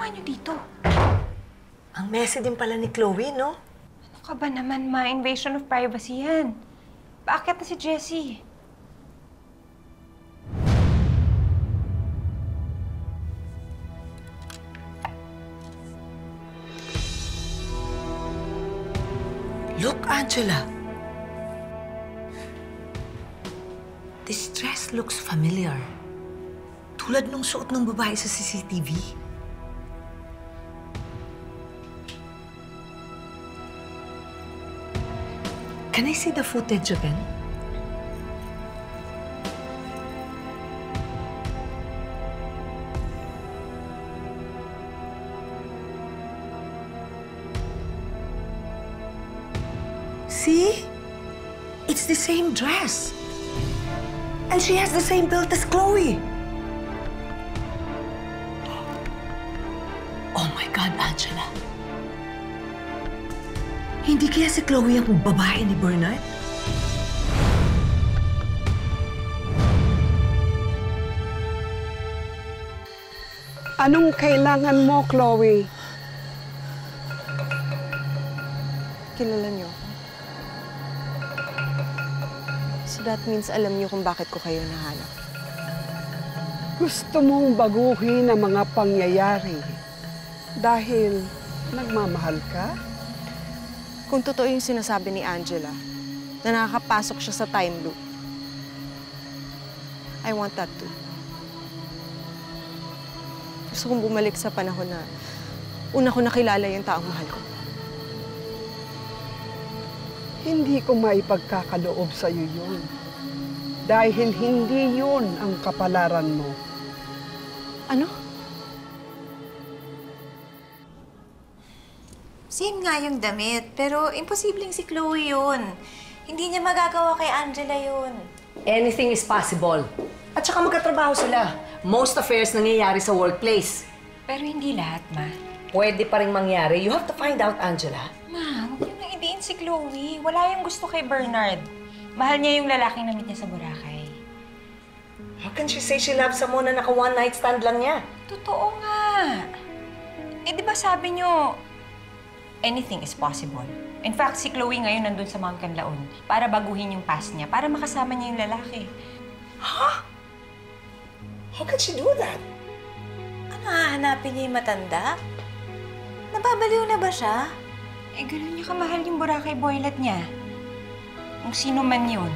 ginagawa niyo dito? Ang messy din pala ni Chloe, no? Ano ka ba naman, ma? Invasion of privacy yan. Bakit na si Jessie? Look, Angela. This dress looks familiar. Tulad nung suot ng babae sa CCTV. Can I see the footage again? See? It's the same dress. And she has the same build as Chloe. Oh my God, Angela. Hindi kaya si Chloe ang babae ni Bernard? Anong kailangan mo, Chloe? Kilala niyo ako. So that means alam niyo kung bakit ko kayo nahanap. Gusto mong baguhin ang mga pangyayari dahil nagmamahal ka? Kung totoo yung sinasabi ni Angela, na nakakapasok siya sa time loop, I want that too. Gusto kong bumalik sa panahon na una ko nakilala yung taong mahal ko. Hindi ko maipagkakaloob sa'yo yun. Dahil hindi yun ang kapalaran mo. Ano? Same nga yung damit, pero imposibleng si Chloe yun. Hindi niya magagawa kay Angela yun. Anything is possible. At saka magkatrabaho sila. Most affairs nangyayari sa workplace. Pero hindi lahat, ma. Pwede pa rin mangyari. You have to find out, Angela. Ma, huwag niyo nang idiin si Chloe. Wala yung gusto kay Bernard. Mahal niya yung lalaking na-meet niya sa Boracay. How can she say she loves someone na naka one-night stand lang niya? Totoo nga. Eh, di ba sabi niyo, anything is possible. In fact, si Chloe ngayon nandun sa Mount Canlaon para baguhin yung past niya, para makasama niya yung lalaki. Huh? How can she do that? Ano, hahanapin niya yung matanda? Nababaliw na ba siya? Eh, gano'n niya kamahal yung Boracay boylet niya. Kung sino man yun.